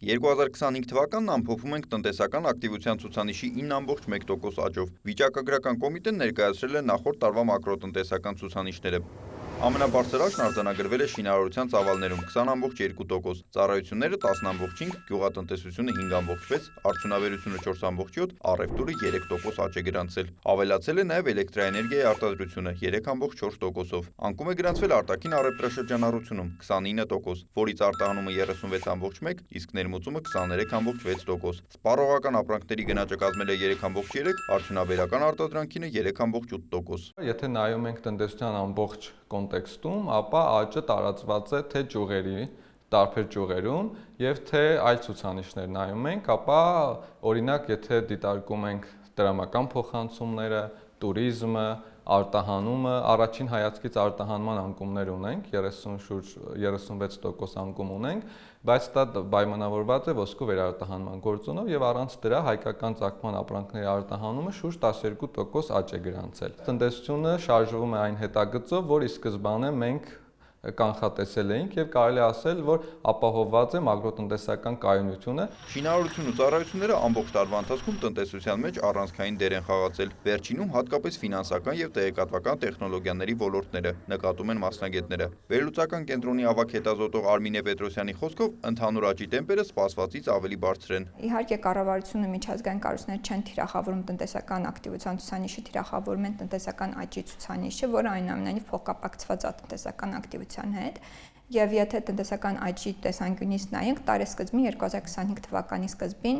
2025 թվականն ամփոփում ենք տնտեսական ակտիվության ցուցանիշի 9,1% աճով։ Վիճակագրական կոմիտեն ներկայացրել է նախորդ տարվա մակրոտնտեսական ցուցանիշները։ Ամենաբարձր աճն արձանագրվել է շինարարության ծավալներում 20,2%, ծառայությունները 10,5%, գյուղատնտեսությունը 5,6%, արդյունաբերությունը 4,7%, առևտուրը 3% աճ է գրանցել։ Ավելացել է նաև էլեկտրաէներգիայի արտադրությունը 3,4%-ով։ Անկում է գրանցվել արտաքին առևտրաշրջանառությունում 29%, որից արտահանումը 36,1%, իսկ ներմուծումը 23,6%։ Սպառողական ապրանքների գնաճը կազմել է 3,3%, արդյունաբերական արտադրանքինը 3,8%։ Եթե նայում ենք տնտեսության ամբողջ կոնտեքստում, ապա աճը տարածված է թե ճյուղերի, տարբեր ճյուղերում եւ թե այլ ցուցանիշներ նայում ենք, ապա օրինակ եթե դիտարկում ենք դրամական փոխանցումները, туриզմը, արտահանումը, առաջին հայացքից արտահանման անկումներ ունենք, շուրջ 36% անկում ունենք, բայց դա պայմանավորված է ոսկու վերարտահանման գործոնով եւ առանց դրա հայկական ծագման ապրանքների արտահանումը շուրջ 12% աճ է գրանցել։ Տնտեսությունը շարժվում է այն հետագծով, որ ի սկզբանե մենք կանխատեսել էինք եւ կարելի է ասել, որ ապահովված է մակրոտնտեսական կայունությունը։ Շինարարությունն ու ծառայությունները ամբողջ տարվա ընթացքում տնտեսության մեջ առանցքային դեր են խաղացել։ Վերջինում հատկապես ֆինանսական եւ տեղեկատվական տեխնոլոգիաների ոլորտները, նկատում են մասնագետները։ Վերլուծական կենտրոնի ավագ հետազոտող Արմինե Պետրոսյանի խոսքով, ընդհանուր աճի տեմպերը սպասվածից ավելի բարձր են։ Իհարկե կառավարությունը միջազգային կառույցներ չեն թիրախավորում տնտեսական ակտիվության ցուցանիշը, թիրախավորում են տնտեսական աճի ցուցանիշը, որը այնուամենայնիվ փոխկապակցված է տնտեսական ակտիվության հետ։ Եվ եթե տնտեսական աճի տեսանկյունից նայենք, տարեսկզբին 2025 թվականի սկզբին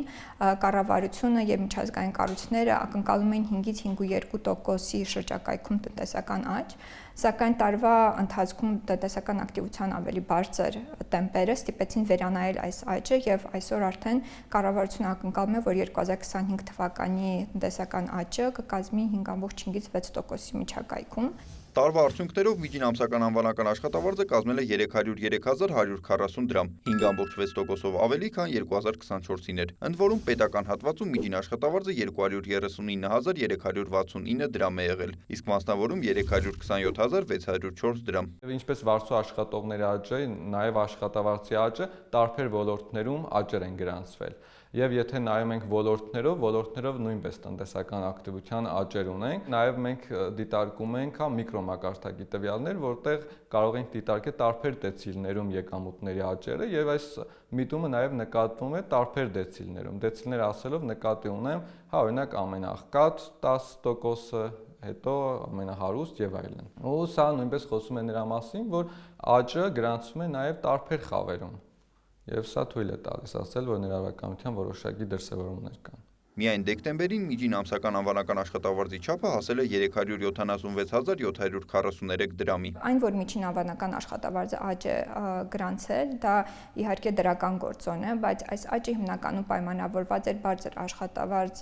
կառավարությունը եւ միջազգային կառույցները ակնկալում էին 5-ից 5,2%-ի շրջակայքում տնտեսական աճ, սակայն տարվա ընթացքում տնտեսական ակտիվության ավելի բարձր տեմպերը ստիպեցին վերանայել այս աճը եւ այսօր արդեն կառավարությունը ակնկալում է, որ 2025 թվականի տնտեսական աճը կկազմի 5,5-ից 6%-ի միջակայքում։ Տարվա արդյունքներով միջին ամսական անվանական աշխատավարձը կազմել է 303,140 դրամ, 5,6%-ով ավելի, քան 2024-ին էր։ Ընդ որում պետական հատվածում միջին աշխատավարձը 239,369 դրամ է եղել, իսկ մասնավորում 327,604 դրամ։ Եվ ինչպես վարձու աշխատողների աճը, նաև աշխատավարձի աճը տարբեր ոլորտներում աճեր են գրանցվել։ Եվ եթե նայում ենք ոլորտներով նույնպես տնտեսական ակտիվության աճեր ունենք, նաև մենք դիտարկում ենք միկրոմակարդակի տվյալներ, որտեղ կարող ենք դիտարկել տարբեր դեցիլներում եկամուտների աճերը եւ այս միտումը նաև նկատվում է տարբեր դեցիլներում։ Դեցիլներ ասելով նկատի ունեմ, օրինակ ամենաաղքատ 10%-ը, հետո ամենահարուստ եւ այլն։ Ու սա նույնպես խոսում է նրա մասին, որ աճը գրանցվում է նաև տարբեր խավերում։ Եվ սա թույլ է տալիս ասել, որ ներառականության որոշակի դրսևորումներ կան։ Միայն դեկտեմբերին միջին ամսական անվանական աշխատավարձի չափը հասել է 376,743 դրամի։ Այն, որ միջին անվանական աշխատավարձը աճ է գրանցել, դա իհարկե դրական գործոն է, բայց այս աճը հիմնականում պայմանավորված էր բարձր աշխատավարձ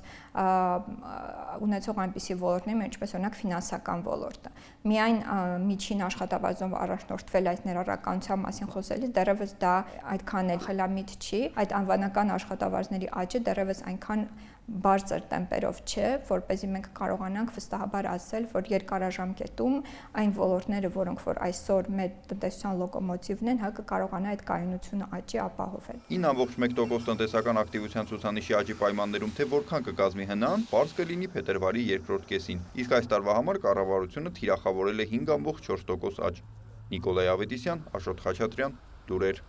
ունեցող այնպիսի ոլորտների, ինչպես օրինակ ֆինանսական ոլորտը։ Միայն միջին աշխատավարձով առաջնորդվել այս ներառականության մասին խոսելիս դեռևս դա այդքան էլ խելամիտ չի, այդ անվանական աշխատավարձների աճը դեռևս այնքան բարձր տեմպերով չէ, որպեսզի մենք կարողանանք վստահաբար ասել, որ երկարաժամկետում այն ոլորտները, որոնք որ այսօր մեր տնտեսության լոկոմոտիվն են, կկարողանա այդ կայունությունը աճի ապահովել։ 9,1% տնտեսական ակտիվության ցուցանիշի աճի պայմաններում թե որքան կկազմի հնան, պարզ կլինի փետրվարի երկրորդ կեսին։ Իսկ այս տարվա համար կառավարությունը թիրախավորել է 5,4% աճ։ Նիկոլայ Ավետիսյան, Աշոտ Խաչատրյան, լուրեր։